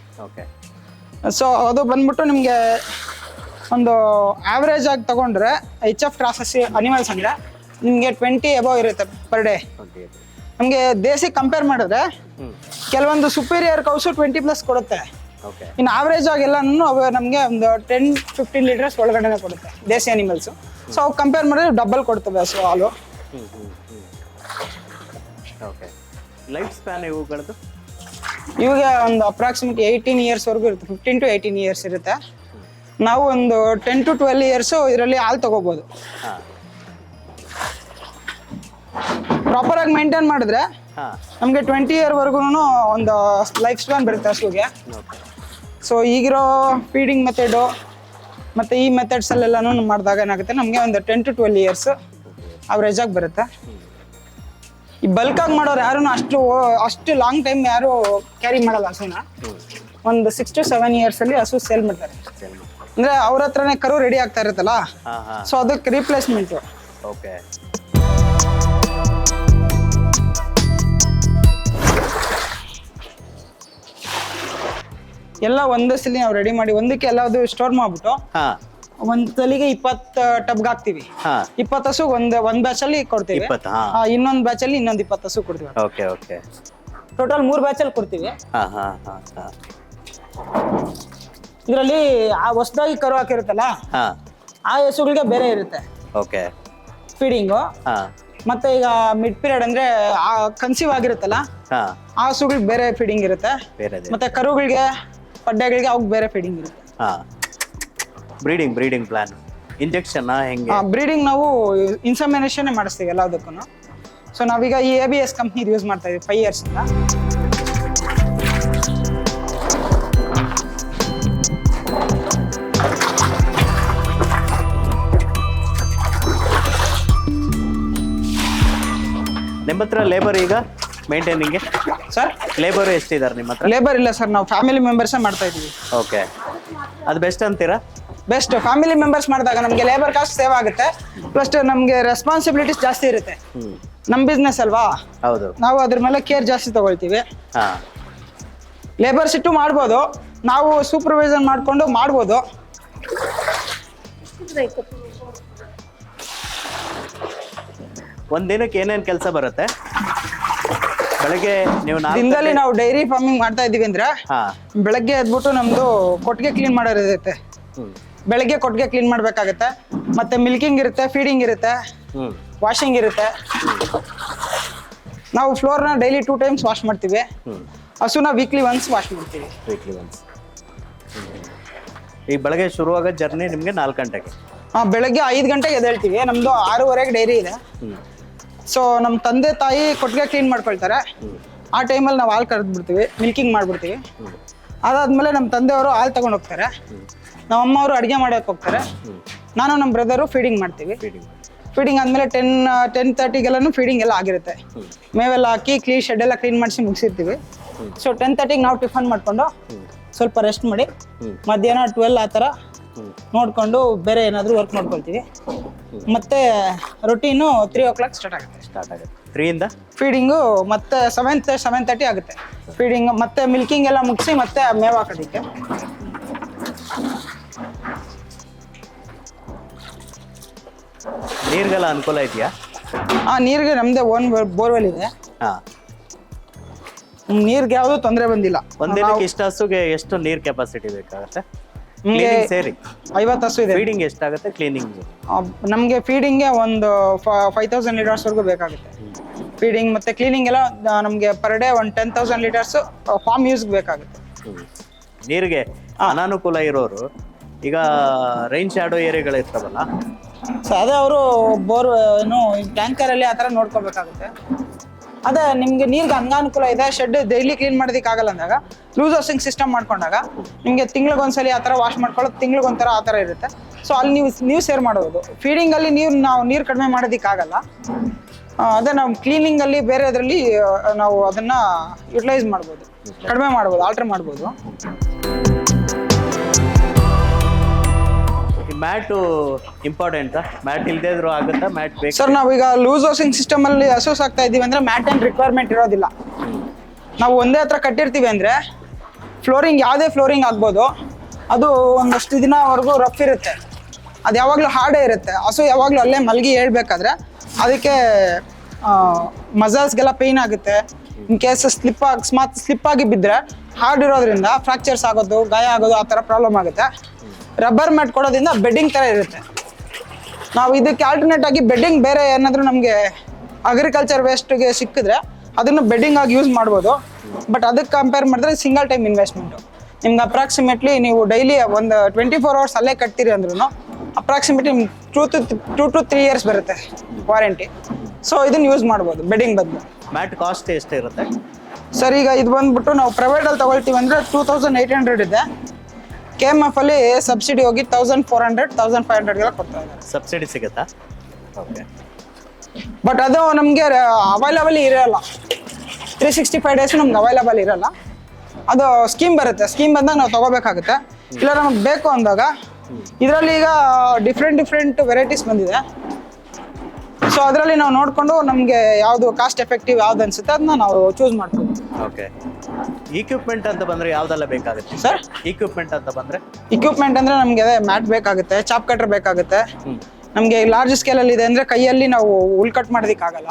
ಸೊ ಅದು ಬಂದ್ಬಿಟ್ಟು ನಿಮಗೆ ಒಂದು ಆವ್ರೇಜ್ ಆಗಿ ತಗೊಂಡ್ರೆ HF ಕ್ರಾಸಸ್ ಅನಿಮಲ್ಸ್ ಅಂದ್ರೆ ನಿಮಗೆ 20 ಅಬೌವ್ ಇರುತ್ತೆ ಪರ್ ಡೇ. ನಮಗೆ ದೇಸಿ ಕಂಪೇರ್ ಮಾಡಿದ್ರೆ ಕೆಲವೊಂದು ಸುಪೀರಿಯರ್ ಕೌಸು 20+ ಕೊಡುತ್ತೆ. ಇನ್ನು ಆವ್ರೇಜ್ ಆಗೆಲ್ಲನೂ ಅವು ನಮಗೆ ಒಂದು 10-15 ಲೀಟರ್ಸ್ ಒಳಗಡೆ ಕೊಡುತ್ತೆ ದೇಸಿ ಅನಿಮಲ್ಸು. ಸೊ ಅವು ಕಂಪೇರ್ ಮಾಡಿದ್ರೆ ಡಬಲ್ ಕೊಡ್ತವೆ ಹಸು ಹಾಲು. ಲೈಫ್ ಸ್ಪ್ಯಾನ್ ಇವುಗಳದ್ದು ಇವಾಗ ಒಂದು ಅಪ್ರಾಕ್ಸಿಮೇಟ್ 18 ಇಯರ್ಸ್ ವರೆಗೂ ಇರುತ್ತೆ. 15 to 18 ಇಯರ್ಸ್ ಇರುತ್ತೆ. ನಾವು ಒಂದು 10 to 12 ಇಯರ್ಸ್ ಇದರಲ್ಲಿ ಹಾಲು ತಗೋಬಹುದು. ಪ್ರಾಪರ್ ಆಗಿ ಮೇಂಟೈನ್ ಮಾಡಿದ್ರೆ ನಮಗೆ 20 ಇಯರ್ ವರ್ಗು ಒಂದು ಲೈಫ್ ಸ್ಪ್ಯಾನ್ ಬರುತ್ತೆ ಹಸುಗೆ. ಸೊ ಈಗಿರೋ ಫೀಡಿಂಗ್ ಮೆಥಡು ಮತ್ತು ಈ ಮೆಥಡ್ಸ್ ಅಲ್ಲೆಲ್ಲನೂ ಮಾಡಿದಾಗ ಏನಾಗುತ್ತೆ ನಮಗೆ ಒಂದು 10 to 12 ಇಯರ್ಸ್ ಅವರೇಜ್ ಆಗಿ ಬರುತ್ತೆ. ಈ ಬಲ್ಕ್ ಆಗಿ ಮಾಡೋರು ಯಾರು ಅಷ್ಟು ಲಾಂಗ್ ಟೈಮ್ ಯಾರು ಕ್ಯಾರಿ ಮಾಡಲ್ಲ ಹಸುನ. ಒಂದು 6 to 7 ಇಯರ್ಸ್ ಅಲ್ಲಿ ಹಸು ಸೇಲ್ ಮಾಡ್ತಾರೆ. ಅಂದ್ರೆ ಅವ್ರ ಹತ್ರನೇ ಕರು ರೆಡಿ ಆಗ್ತಾ ಇರುತ್ತಲ್ಲ, ಸೊ ಅದಕ್ಕೆ ರೀಪ್ಲೇಸ್ಮೆಂಟ್. ಎಲ್ಲ ಒಂದೇ ಸಲ ನಾವು ರೆಡಿ ಮಾಡಿ ಒಂದಕ್ಕೆ ಎಲ್ಲದು ಸ್ಟೋರ್ ಮಾಡ್ಬಿಟ್ಟು ಒಂದ್ ತಲಿಗೆ 20 ಟಬ್ಗೆ ಹಾಕ್ತಿವಿ. 20 ಹಸು ಒಂದ್ ಬ್ಯಾಚ್ ಅಲ್ಲಿ ಕೊಡ್ತೀವಿ. ಇನ್ನೊಂದ್ ಬ್ಯಾಚ್ ಅಲ್ಲಿ ಇನ್ನೊಂದ್ 20 ಹಸು ಕೊಡ್ತೀವಿ. ಟೋಟಲ್ 3 ಬ್ಯಾಚ್ ಅಲ್ಲಿ ಕೊಡ್ತೀವಿ. ಇದರಲ್ಲಿ ಆ ಹೊಸದಾಗಿ ಕರು ಹಾಕಿರುತ್ತಲ್ಲ ಆ ಹಸುಗಳಿಗೆ ಬೇರೆ ಇರುತ್ತೆ ಫೀಡಿಂಗು. ಮತ್ತೆ ಈಗ ಮಿಡ್ ಪೀರಿಯಡ್ ಅಂದ್ರೆ ಆ ಕನ್ಸೀವ್ ಆಗಿರುತ್ತಲ್ಲ ಆ ಹಸುಗಳಿಗೆ ಬೇರೆ ಫೀಡಿಂಗ್ ಇರುತ್ತೆ. ಮತ್ತೆ ಕರುಗಳಿಗೆ ಪಡ್ಡೆಗಳಿಗೆ ಅವ್ರಿಗೆ ಬೇರೆ ಫೀಡಿಂಗ್ ಇರುತ್ತೆ. ಬ್ರೀಡಿಂಗ್ ಪ್ಲಾನ್ ಇಂಜೆಕ್ಷನ್ ಹೆಂಗೆ? ಬ್ರೀಡಿಂಗ್ ನಾವು ಇನ್ಸಮಿನೇಷನ್ ಮಾಡಿಸ್ತೀವಿ ಎಲ್ಲದಕ್ಕೂ. ಸೊ ನಾವೀಗ ಈ ABS ಕಂಪ್ನಿ ಯೂಸ್ ಮಾಡ್ತಾ ಇದೀವಿ 5 ಇಯರ್ಸ್ ಇಂದ. ನಿಮ್ಮ ಹತ್ರ ಲೇಬರ್ ಈಗ ಮೇಂಟೈನಿಂಗ್ಗೆ ಸರ್? ಲೇಬರ್ ಎಷ್ಟಿದ್ದಾರೆ ನಿಮ್ಮ ಹತ್ರ? ಲೇಬರ್ ಇಲ್ಲ ಸರ್, ನಾವು ಫ್ಯಾಮಿಲಿ ಮೆಂಬರ್ಸೇ ಮಾಡ್ತಾ ಇದೀವಿ. ಅದು ಬೆಸ್ಟ್ ಅಂತೀರಾ? ಬೆಸ್ಟ್. ಫ್ಯಾಮಿಲಿ ಮೆಂಬರ್ಸ್ ಮಾಡಿದಾಗ ನಮಗೆ ಲೇಬರ್ ಕಾಸ್ಟ್ ಸೇವ್ ಆಗುತ್ತೆ, ಪ್ಲಸ್ ನಮಗೆ ರೆಸ್ಪಾನ್ಸಿಬಿಲಿಟೀಸ್ ಜಾಸ್ತಿ ಇರುತ್ತೆ. ನಮ್ಮ ಬಿಸ್ನೆಸ್ ಅಲ್ವಾ, ಹೌದು, ನಾವು ಅದ್ರ ಮೇಲೆ ಕೇರ್ ಜಾಸ್ತಿ ತಗೊಳ್ತೀವಿ. ಲೇಬರ್ಸ್ ಇಟ್ಟು ಮಾಡ್ಬೋದು, ನಾವು ಸೂಪರ್ವೈಸರ್ ಮಾಡ್ಕೊಂಡು ಮಾಡ್ಬೋದು. ಒಂದ್ ದಿನಕ್ಕೆ ಏನೇನ್ ಕೆಲಸ ಬರುತ್ತೆ? ಬೆಳಗ್ಗೆ ನೀವು ದಿನದಲ್ಲಿ ನಾವು ಡೈರಿ ಫಾರ್ಮಿಂಗ್ ಮಾಡ್ತಾ ಇದೀವಿ ಅಂದ್ರೆ ಬೆಳಗ್ಗೆ ಎದ್ಬಿಟ್ಟು ನಮ್ದು ಕೊಟ್ಟಿಗೆ ಕ್ಲೀನ್ ಮಾಡೋದಿರುತ್ತೆ. ಬೆಳಗ್ಗೆ ಕೊಟ್ಟಿಗೆ ಕ್ಲೀನ್ ಮಾಡ್ಬೇಕಾಗತ್ತೆ. ಮತ್ತೆ ಮಿಲ್ಕಿಂಗ್ ಇರುತ್ತೆ, ಫೀಡಿಂಗ್ ಇರುತ್ತೆ, ವಾಷಿಂಗ್ ಇರುತ್ತೆ. ನಾವು ಫ್ಲೋರ್ನ ಡೈಲಿ 2 times ವಾಶ್ ಮಾಡ್ತೀವಿ. ಹಸುನ ವೀಕ್ಲಿ ಒನ್ಸ್ ವಾಶ್ ಮಾಡ್ತೀವಿ. ಈ ಬೆಳಗ್ಗೆ ಶುರುವಾಗ ಜರ್ನಿ ನಿಮ್ಗೆ 4 ಗಂಟೆಗೆ? ಬೆಳಗ್ಗೆ 5 ಗಂಟೆಗೆ ಎದ್ದೇಳ್ತೀವಿ. ನಮ್ದು 6:30ಗೆ ಡೈರಿ ಇದೆ. ಸೊ ನಮ್ಮ ತಂದೆ ತಾಯಿ ಕೊಟ್ಟಿಗೆ ಕ್ಲೀನ್ ಮಾಡ್ಕೊಳ್ತಾರೆ. ಆ ಟೈಮಲ್ಲಿ ನಾವು ಹಾಲು ಕರೆದ್ಬಿಡ್ತೀವಿ, ಮಿಲ್ಕಿಂಗ್ ಮಾಡ್ಬಿಡ್ತೀವಿ. ಅದಾದ್ಮೇಲೆ ನಮ್ಮ ತಂದೆಯವರು ಹಾಲು ತಗೊಂಡು ಹೋಗ್ತಾರೆ. ನಮ್ಮ ಅಮ್ಮವರು ಅಡುಗೆ ಮಾಡೋಕೆ ಹೋಗ್ತಾರೆ. ನಾನು ನಮ್ಮ ಬ್ರದರು ಫೀಡಿಂಗ್ ಮಾಡ್ತೀವಿ. ಫೀಡಿಂಗ್ ಆದಮೇಲೆ 10:30ಗೆಲ್ಲೂ ಫೀಡಿಂಗ್ ಎಲ್ಲ ಆಗಿರುತ್ತೆ. ಮೇವೆಲ್ಲ ಹಾಕಿ ಶೆಡ್ ಎಲ್ಲ ಕ್ಲೀನ್ ಮಾಡಿಸಿ ಮುಗಿಸಿರ್ತೀವಿ. ಸೊ 10:30ಗೆ ನಾವು ಟಿಫನ್ ಮಾಡಿಕೊಂಡು ಸ್ವಲ್ಪ ರೆಸ್ಟ್ ಮಾಡಿ ಮಧ್ಯಾಹ್ನ 12 ಆ ಥರ ನೋಡಿಕೊಂಡು ಬೇರೆ ಏನಾದರೂ ವರ್ಕ್ ಮಾಡ್ಕೊಳ್ತೀವಿ. ಮತ್ತೆ ರೊಟೀನು 3 o'clock ಸ್ಟಾರ್ಟ್ ಆಗುತ್ತೆ. 3 ಇಂದ ಫೀಡಿಂಗು ಮತ್ತೆ 7:30 ಆಗುತ್ತೆ ಫೀಡಿಂಗ್. ಮತ್ತೆ ಮಿಲ್ಕಿಂಗ್ ಎಲ್ಲ ಮುಗಿಸಿ ಮತ್ತೆ ಮೇವು ಹಾಕೋದಕ್ಕೆ. ನೀರಿಗೆಲ್ಲ ಅನುಕೂಲ ಇದೆಯಾ? ನೀರಿಗೆ ನಮ್ಮದೇ ಓನ್ ಬೋರ್ವೆಲ್ ಇದೆ. ಹಾಂ. ನೀರಿಗೆ ಯಾವುದೂ ತೊಂದರೆ ಬಂದಿಲ್ಲ. ಒಂದಿನಕ್ಕೆ ಇಷ್ಟು ಹಸುಗೆ ಎಷ್ಟು ನೀರು ಕೆಪಾಸಿಟಿ ಬೇಕಾಗುತ್ತೆ? ನಮಗೆ ಕ್ಲೀನಿಂಗ್ ಸೇರಿ 50 ಹಸು ಇದೆ. ಫೀಡಿಂಗ್ ಎಷ್ಟಾಗುತ್ತೆ ಕ್ಲೀನಿಂಗ್? ನಮಗೆ ಫೀಡಿಂಗ್ಗೆ ಒಂದು 5000 ಲೀಟರ್ಸ್ವರೆಗೂ ಬೇಕಾಗುತ್ತೆ. ಫೀಡಿಂಗ್ ಮತ್ತು ಕ್ಲೀನಿಂಗ್ ಎಲ್ಲ ನಮಗೆ ಪರ್ ಡೇ ಒಂದು 10,000 ಲೀಟರ್ಸು ಫಾರ್ಮ್ ಯೂಸ್ಗೆ ಬೇಕಾಗುತ್ತೆ. ನೀರಿಗೆ ಅನಾನುಕೂಲ ಇರೋರು ಈಗ ರೈನ್ ಶಾಡೋ ಏರಿಯಾಗಳು ಇರ್ತಾವಲ್ಲ, ಸೊ ಅದೇ ಅವರು ಬೋರ್ ಏನು ಟ್ಯಾಂಕರಲ್ಲಿ ಆ ಥರ ನೋಡ್ಕೋಬೇಕಾಗುತ್ತೆ. ಅದೇ ನಿಮಗೆ ನೀರಿಗೆ ಅನಾನುಕೂಲ ಇದೆ, ಶೆಡ್ ಡೈಲಿ ಕ್ಲೀನ್ ಮಾಡೋದಕ್ಕಾಗಲ್ಲ ಅಂದಾಗ ಲೂಸ್ ಹೌಸಿಂಗ್ ಸಿಸ್ಟಮ್ ಮಾಡ್ಕೊಂಡಾಗ ನಿಮಗೆ ತಿಂಗ್ಳಿಗೊಂದ್ಸಲಿ ಆ ಥರ ವಾಶ್ ಮಾಡ್ಕೊಳ್ಳೋದು, ತಿಂಗ್ಳಿಗೊಂಥರ ಆ ಥರ ಇರುತ್ತೆ. ಸೊ ಅಲ್ಲಿ ನೀವು ಸೇರ್ ಮಾಡ್ಬೋದು. ಫೀಡಿಂಗಲ್ಲಿ ನಾವು ನೀರು ಕಡಿಮೆ ಮಾಡೋದಕ್ಕಾಗಲ್ಲ. ಅದೇ ನಾವು ಕ್ಲೀನಿಂಗಲ್ಲಿ ಬೇರೆ ಅದರಲ್ಲಿ ನಾವು ಅದನ್ನು ಯುಟಿಲೈಸ್ ಮಾಡ್ಬೋದು, ಕಡಿಮೆ ಮಾಡ್ಬೋದು, ಆಲ್ಟರ್ ಮಾಡ್ಬೋದು. ಮ್ಯಾಟು ಇಂಪಾರ್ಟೆಂಟಾ? ಮ್ಯಾಟ್ ಇಲ್ಲದೇ ಇದ್ರೂ ಆಗುತ್ತಾ? ಮ್ಯಾಟ್ ಬೇಕು ಸರ್. ನಾವೀಗ ಲೂಸ್ ಹೌಸಿಂಗ್ ಸಿಸ್ಟಮಲ್ಲಿ ಹಸು ಸಾಕ್ತಾ ಇದ್ದೀವಿ ಅಂದರೆ ಮ್ಯಾಟ್ ಏನು ರಿಕ್ವೈರ್ಮೆಂಟ್ ಇರೋದಿಲ್ಲ. ನಾವು ಒಂದೇ ಹತ್ರ ಕಟ್ಟಿರ್ತೀವಿ ಅಂದರೆ ಫ್ಲೋರಿಂಗ್ ಯಾವುದೇ ಫ್ಲೋರಿಂಗ್ ಆಗ್ಬೋದು, ಅದು ಒಂದಷ್ಟು ದಿನವರೆಗೂ ರಫ್ ಇರುತ್ತೆ, ಅದು ಯಾವಾಗಲೂ ಹಾರ್ಡೇ ಇರುತ್ತೆ. ಹಸು ಯಾವಾಗಲೂ ಅಲ್ಲೇ ಮಲಗಿ ಹೇಳ್ಬೇಕಾದ್ರೆ ಅದಕ್ಕೆ ಮಸಲ್ಸ್ಗೆಲ್ಲ ಪೇಯ್ನ್ ಆಗುತ್ತೆ. ಇನ್ ಕೇಸ್ ಸ್ಲಿಪ್ ಆಗಿ ಬಿದ್ದರೆ ಹಾರ್ಡ್ ಇರೋದ್ರಿಂದ ಫ್ರಾಕ್ಚರ್ಸ್ ಆಗೋದು, ಗಾಯ ಆಗೋದು, ಆ ಥರ ಪ್ರಾಬ್ಲಮ್ ಆಗುತ್ತೆ. ರಬ್ಬರ್ ಮ್ಯಾಟ್ ಕೊಡೋದ್ರಿಂದ ಬೆಡ್ಡಿಂಗ್ ಥರ ಇರುತ್ತೆ. ನಾವು ಇದಕ್ಕೆ ಆಲ್ಟರ್ನೇಟ್ ಆಗಿ ಬೆಡ್ಡಿಂಗ್ ಬೇರೆ ಏನಾದರೂ ನಮಗೆ ಅಗ್ರಿಕಲ್ಚರ್ ವೇಸ್ಟ್ಗೆ ಸಿಕ್ಕಿದ್ರೆ ಅದನ್ನು ಬೆಡ್ಡಿಂಗ್ ಆಗಿ ಯೂಸ್ ಮಾಡ್ಬೋದು. ಬಟ್ ಅದಕ್ಕೆ ಕಂಪೇರ್ ಮಾಡಿದ್ರೆ ಸಿಂಗಲ್ ಟೈಮ್ ಇನ್ವೆಸ್ಟ್ಮೆಂಟು. ನಿಮ್ಗೆ ಅಪ್ರಾಕ್ಸಿಮೇಟ್ಲಿ ನೀವು ಡೈಲಿ ಒಂದು 24 hours ಅಲ್ಲೇ ಕಟ್ತೀರಿ ಅಂದ್ರೂ ಅಪ್ರಾಕ್ಸಿಮೇಟ್ಲಿ 2 to 3 years ಬರುತ್ತೆ ವಾರಂಟಿ. ಸೊ ಇದನ್ನು ಯೂಸ್ ಮಾಡ್ಬೋದು ಬೆಡ್ಡಿಂಗ್ ಬದಲು. ಮ್ಯಾಟ್ ಕಾಸ್ಟ್ ಎಷ್ಟಿರುತ್ತೆ ಸರ್? ಈಗ ಇದು ಬಂದ್ಬಿಟ್ಟು ನಾವು ಪ್ರೈವೇಟಲ್ಲಿ ತೊಗೊಳ್ತೀವಿ ಅಂದರೆ 2800 ಇದೆ. KMF ಅಲ್ಲಿ ಸಬ್ಸಿಡಿ ಹೋಗಿ 1400, 1500 ಕೊಡ್ತಾ ಇದ್ದಾರೆ. ಸಬ್ಸಿಡಿ ಸಿಗುತ್ತಾ? ಓಕೆ. ಬಟ್ ಅದು ನಮಗೆ ಅವೈಲಬಲ್ ಇರೋಲ್ಲ. 365 days ನಮ್ಗೆ ಅವೈಲಬಲ್ ಇರೋಲ್ಲ. ಅದು ಸ್ಕೀಮ್ ಬರುತ್ತೆ, ಸ್ಕೀಮ್ ಬಂದಾಗ ನಾವು ತೊಗೋಬೇಕಾಗುತ್ತೆ. ಇಲ್ಲ ನಮಗೆ ಬೇಕು ಅಂದಾಗ ಇದರಲ್ಲಿ ಈಗ ಡಿಫ್ರೆಂಟ್ ವೆರೈಟೀಸ್ ಬಂದಿದೆ. ಸೊ ಅದರಲ್ಲಿ ನಾವು ನೋಡಿಕೊಂಡು ನಮಗೆ ಯಾವುದು ಕಾಸ್ಟ್ ಎಫೆಕ್ಟಿವ್ ಯಾವ್ದು ಅನ್ಸುತ್ತೆ ಅದನ್ನ ನಾವು ಚೂಸ್ ಮಾಡ್ತೀವಿ. ಓಕೆ. ಇಕ್ವಿಪ್ಮೆಂಟ್ ಅಂತ ಬಂದರೆ ಯಾವುದೆಲ್ಲ ಬೇಕಾಗುತ್ತೆ ಸರ್? ಇಕ್ವಿಪ್ಮೆಂಟ್ ಅಂತ ಬಂದರೆ ಇಕ್ವಿಪ್ಮೆಂಟ್ ಅಂದರೆ ನಮಗೆ ಅದೇ ಮ್ಯಾಟ್ ಬೇಕಾಗುತ್ತೆ, ಚಾಪ್ ಕಟ್ರ್ ಬೇಕಾಗುತ್ತೆ. ನಮಗೆ ಲಾರ್ಜ್ ಸ್ಕೇಲಲ್ಲಿ ಇದೆ ಅಂದರೆ ಕೈಯಲ್ಲಿ ನಾವು ಹುಲ್ ಕಟ್ ಮಾಡೋದಕ್ಕಾಗಲ್ಲ,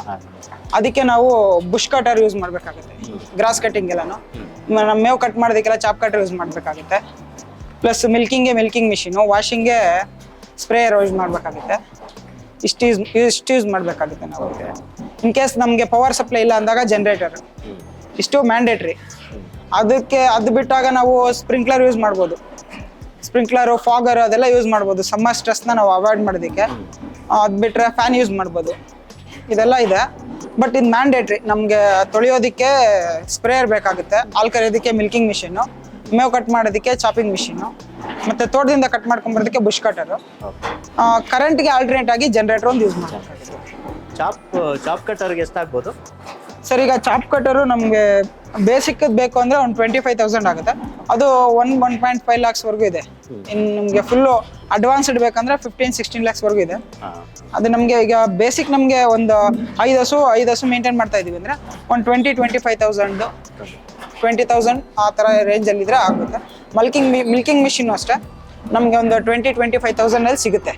ಅದಕ್ಕೆ ನಾವು ಬುಷ್ ಕಟರ್ ಯೂಸ್ ಮಾಡಬೇಕಾಗುತ್ತೆ. ಗ್ರಾಸ್ ಕಟ್ಟಿಂಗ್ ಎಲ್ಲನೂ ನಮ್ಮ ಮೇವು ಕಟ್ ಮಾಡೋದಕ್ಕೆಲ್ಲ ಚಾಪ್ ಕಟರ್ ಯೂಸ್ ಮಾಡಬೇಕಾಗುತ್ತೆ. ಪ್ಲಸ್ ಮಿಲ್ಕಿಂಗ್ ಮಿಷಿನು, ವಾಷಿಂಗ್ಗೆ ಸ್ಪ್ರೇಯರ್ ಯೂಸ್ ಮಾಡಬೇಕಾಗುತ್ತೆ. ಇಷ್ಟು ಯೂಸ್ ಮಾಡಬೇಕಾಗುತ್ತೆ ನಾವು. ಇನ್ ಕೇಸ್ ನಮಗೆ ಪವರ್ ಸಪ್ಲೈ ಇಲ್ಲ ಅಂದಾಗ ಜನರೇಟರ್, ಇಷ್ಟು ಮ್ಯಾಂಡೇಟ್ರಿ. ಅದು ಬಿಟ್ಟಾಗ ನಾವು ಸ್ಪ್ರಿಂಕ್ಲರ್ ಯೂಸ್ ಮಾಡ್ಬೋದು. ಸ್ಪ್ರಿಂಕ್ಲರು, ಫಾಗರ್ ಅದೆಲ್ಲ ಯೂಸ್ ಮಾಡ್ಬೋದು ಸಮ್ಮರ್ ಸ್ಟ್ರೆಸ್ನ ನಾವು ಅವಾಯ್ಡ್ ಮಾಡೋದಕ್ಕೆ. ಅದು ಬಿಟ್ಟರೆ ಫ್ಯಾನ್ ಯೂಸ್ ಮಾಡ್ಬೋದು. ಇದೆಲ್ಲ ಇದೆ. ಬಟ್ ಇದು ಮ್ಯಾಂಡೇಟ್ರಿ. ನಮಗೆ ತೊಳೆಯೋದಕ್ಕೆ ಸ್ಪ್ರೇಯರ್ ಬೇಕಾಗುತ್ತೆ, ಹಾಲು ಕರೆಯೋದಕ್ಕೆ ಮಿಲ್ಕಿಂಗ್ ಮಿಷಿನ್ನು, ಮೇವು ಕಟ್ ಮಾಡೋದಕ್ಕೆ ಚಾಪಿಂಗ್ ಮಿಷಿನ್ನು, ಮತ್ತು ತೋಟದಿಂದ ಕಟ್ ಮಾಡ್ಕೊಂಬರೋದಕ್ಕೆ ಬುಷ್ ಕಟರು. ಕರೆಂಟ್ಗೆ ಆಲ್ಟರ್ನೇಟ್ ಆಗಿ ಜನರೇಟರ್ ಒಂದು ಯೂಸ್ ಮಾಡಬೇಕಾಗುತ್ತೆ. ಚಾಪ್ ಕಟರ್ಗೆ ಎಷ್ಟಾಗ್ಬೋದು ಸರ್? ಈಗ ಚಾಪ್ ಕಟರು ನಮಗೆ ಬೇಸಿಕ್ ಬೇಕು ಅಂದರೆ ಒಂದು 25,000 ಆಗುತ್ತೆ. ಅದು 1.5 lakhsವರೆಗೂ ಇದೆ. ಇನ್ನು ನಿಮಗೆ ಫುಲ್ಲು ಅಡ್ವಾನ್ಸ್ಡ್ ಬೇಕಂದರೆ 15-16 lakhsವರೆಗೂ ಇದೆ. ಅದು ನಮಗೆ ಈಗ ಬೇಸಿಕ್ ನಮಗೆ ಒಂದು 5 ಹಸು ಮೇಂಟೈನ್ ಮಾಡ್ತಾ ಇದ್ದೀವಿ ಅಂದರೆ ಒಂದು 20-25,000, 20,000 ಆ ಥರ ರೇಂಜಲ್ಲಿದ್ದರೆ ಆಗುತ್ತೆ. ಮಿಲ್ಕಿಂಗ್ ಮಿಷಿನ್ನು ಅಷ್ಟೇ ನಮಗೆ ಒಂದು 20-25,000 ಸಿಗುತ್ತೆ.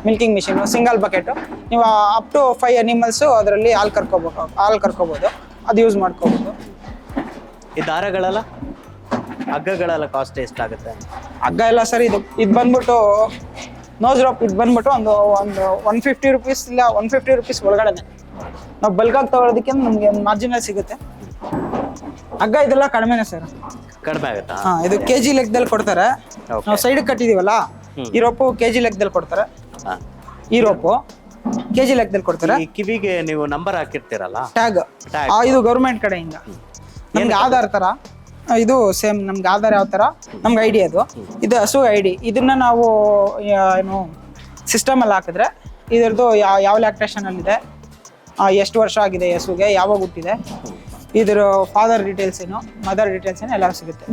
Milking machine single bucket. ನೀವು ಅಪ್ ಟು 5 animals ಅದರಲ್ಲಿ ಹಾಲು ಕರ್ಕೋಬೋದು, ಅದು ಯೂಸ್ ಮಾಡ್ಕೋಬೋದು. ಈ ದಾರಗಳೆಲ್ಲ, ಹಗ್ಗಗಳೆಲ್ಲ ಕಾಸ್ಟ್ ಎಷ್ಟಾಗುತ್ತೆ? ಹಗ್ಗ ಎಲ್ಲ ಸರ್ ಇದು ಬಂದ್ಬಿಟ್ಟು ನೋಸ್ ರೋಪ್, ಇದು ಬಂದ್ಬಿಟ್ಟು ಒಂದು 150 rupees ಇಲ್ಲ 150 rupees ಒಳಗಡೆ. ನಾವು ಬಲ್ಕಾಗಿ ತೊಗೊಳೋದಕ್ಕೆ ನಮಗೆ ಒಂದು ಮಾರ್ಜಿನಲ್ಲಿ ಸಿಗುತ್ತೆ. ಹಗ್ಗ ಇದೆಲ್ಲ ಕಡಿಮೆನೇ ಸರ್, ಕಡಿಮೆ ಆಗುತ್ತಾ? ಇದು kg ಲೆಕ್ಕದಲ್ಲಿ ಕೊಡ್ತಾರೆ. ನಾವು ಸೈಡ್ ಕಟ್ಟಿದೀವಲ್ಲ, ಈ ರೋಪು kg ಲೆಕ್ಕದಲ್ಲಿ ಕೊಡ್ತಾರೆ. ಈ ರೋಪು kg ಲೆಕ್ಕದಲ್ಲಿ ಕೊಡ್ತಾರೆ. ಈ ಕಿವಿಗೆ ನೀವು ನಂಬರ್ ಹಾಕಿರ್ತೀರಲ್ಲ, ಟ್ಯಾಗ್, ಇದು ಗೌರ್ಮೆಂಟ್ ಕಡೆಯಿಂದ ನಮ್ಗೆ ಆಧಾರ್ ತರ. ಇದು ಸೇಮ್ ನಮ್ಗೆ ಆಧಾರ್ ಯಾವ ಥರ ನಮ್ಗೆ ಐಡಿ, ಇದು ಹಸು ಐಡಿ. ಇದನ್ನ ನಾವು ಏನು ಸಿಸ್ಟಮಲ್ಲಿ ಹಾಕಿದ್ರೆ ಇದರದ್ದು ಯಾವ ಲ್ಯಾಕ್ಟೇಷನಲ್ಲಿದೆ, ಎಷ್ಟು ವರ್ಷ ಆಗಿದೆ ಹಸುಗೆ, ಯಾವಾಗ ಹುಟ್ಟಿದೆ, ಇದ್ರ ಫಾದರ್ ಡೀಟೇಲ್ಸ್ ಏನು, ಮದರ್ ಡೀಟೇಲ್ಸ್ ಏನು ಎಲ್ಲ ಸಿಗುತ್ತೆ.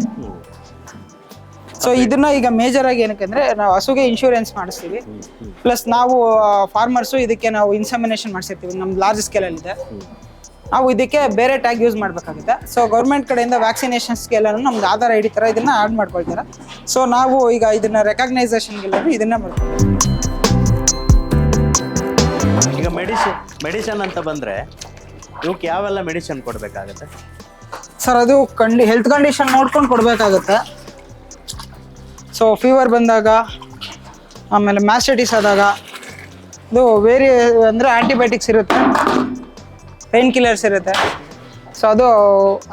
ಸೊ ಇದನ್ನ ಈಗ ಮೇಜರ್ ಆಗಿ ಏನಕ್ಕೆ ಅಂದರೆ ನಾವು ಹಸುಗೆ ಇನ್ಶೂರೆನ್ಸ್ ಮಾಡಿಸ್ತೀವಿ. ಪ್ಲಸ್ ನಾವು ಫಾರ್ಮರ್ಸು ಇದಕ್ಕೆ ನಾವು ಇನ್ಸಮಿನೇಷನ್ ಮಾಡಿಸಿರ್ತೀವಿ. ನಮ್ಮ ಲಾರ್ಜ್ ಸ್ಕೇಲಲ್ಲಿದೆ. ನಾವು ಇದಕ್ಕೆ ಬೇರೆ ಟ್ಯಾಗ್ ಯೂಸ್ ಮಾಡಬೇಕಾಗುತ್ತೆ. ಸೊ ಗೌರ್ಮೆಂಟ್ ಕಡೆಯಿಂದ ವ್ಯಾಕ್ಸಿನೇಷನ್ಸ್ಗೆಲ್ಲ ನಮ್ಗೆ ಆಧಾರ್ ಐಡಿ ಥರ ಇದನ್ನು ಆ್ಯಡ್ ಮಾಡ್ಕೊಳ್ತಾರೆ. ಸೊ ನಾವು ಈಗ ಇದನ್ನು ರೆಕಗ್ನೈಸೇಷನ್ಗೆಲ್ಲರೂ ಇದನ್ನೇ ಮಾಡ್ತೀವಿ. ಮೆಡಿಷನ್ ಅಂತ ಬಂದ್ರೆ ಇವಕ್ಕೆ ಯಾವೆಲ್ಲ ಮೆಡಿಷನ್ ಕೊಡ್ಬೇಕಾಗತ್ತೆ? ಸರ್ ಅದು ಹೆಲ್ತ್ ಕಂಡೀಷನ್ ನೋಡ್ಕೊಂಡು ಕೊಡಬೇಕಾಗುತ್ತೆ. ಸೊ ಫೀವರ್ ಬಂದಾಗ, ಆಮೇಲೆ ಮ್ಯಾಸ್ಟೈಟಿಸ್ ಆದಾಗ, ಇದು ವೇರಿ ಅಂದರೆ ಆ್ಯಂಟಿಬಯೋಟಿಕ್ಸ್ ಇರುತ್ತೆ, ಪೇನ್ ಕಿಲ್ಲರ್ಸ್ ಇರುತ್ತೆ. ಸೊ ಅದು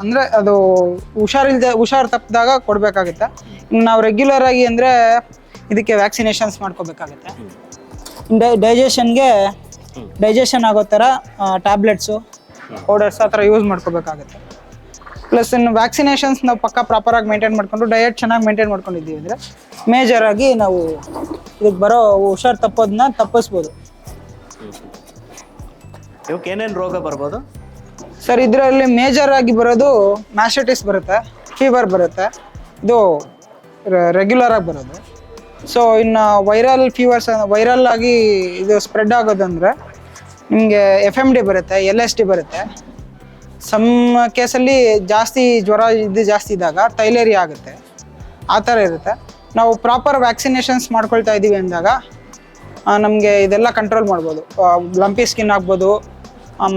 ಅಂದರೆ ಅದು ಹುಷಾರು ತಪ್ಪಿದಾಗ ಕೊಡಬೇಕಾಗುತ್ತೆ. ಇನ್ನು ನಾವು ರೆಗ್ಯುಲರ್ ಆಗಿ ಅಂದರೆ ಇದಕ್ಕೆ ವ್ಯಾಕ್ಸಿನೇಷನ್ಸ್ ಮಾಡ್ಕೋಬೇಕಾಗುತ್ತೆ. ಡೈಜೆಷನ್ ಆಗೋ ಥರ ಟ್ಯಾಬ್ಲೆಟ್ಸು, ಪೌಡರ್ಸ್ ಆ ಥರ ಯೂಸ್ ಮಾಡ್ಕೋಬೇಕಾಗುತ್ತೆ. ಪ್ಲಸ್ ಇನ್ನು ವ್ಯಾಕ್ಸಿನೇಷನ್ಸ್ ನಾವು ಪ್ರಾಪರಾಗಿ ಮೇಂಟೈನ್ ಮಾಡಿಕೊಂಡು ಡಯಟ್ ಚೆನ್ನಾಗಿ ಮೇಂಟೈನ್ ಮಾಡ್ಕೊಂಡಿದ್ದೀವಿ ಅಂದರೆ ಮೇಜರಾಗಿ ನಾವು ಇದಕ್ಕೆ ಬರೋ ಹುಷಾರು ತಪ್ಪೋದನ್ನ ತಪ್ಪಿಸ್ಬೋದು. ಇವಕ್ಕೆ ಏನೇನು ರೋಗ ಬರ್ಬೋದು ಸರ್? ಇದರಲ್ಲಿ ಮೇಜರ್ ಆಗಿ ಬರೋದು ಮ್ಯಾಸ್ಟೈಟಿಸ್ ಬರುತ್ತೆ, ಫೀವರ್ ಬರುತ್ತೆ, ಇದು ರೆಗ್ಯುಲರ್ ಆಗಿ ಬರೋದು. ಸೊ ಇನ್ನು ವೈರಲ್ ಫೀವರ್ಸ್, ವೈರಲ್ ಆಗಿ ಇದು ಸ್ಪ್ರೆಡ್ ಆಗೋದಂದರೆ ನಿಮಗೆ FMD ಬರುತ್ತೆ, LSD ಬರುತ್ತೆ. ಸಮ್ ಕೇಸಲ್ಲಿ ಜಾಸ್ತಿ ಜ್ವರ ಜಾಸ್ತಿ ಇದ್ದಾಗ ತೈಲೇರಿಯಾ ಆಗುತ್ತೆ, ಆ ಥರ ಇರುತ್ತೆ. ನಾವು ಪ್ರಾಪರ್ ವ್ಯಾಕ್ಸಿನೇಷನ್ಸ್ ಮಾಡ್ಕೊಳ್ತಾ ಇದ್ದೀವಿ ಅಂದಾಗ ನಮಗೆ ಇದೆಲ್ಲ ಕಂಟ್ರೋಲ್ ಮಾಡ್ಬೋದು. ಲಂಪಿ ಸ್ಕಿನ್ ಆಗ್ಬೋದು,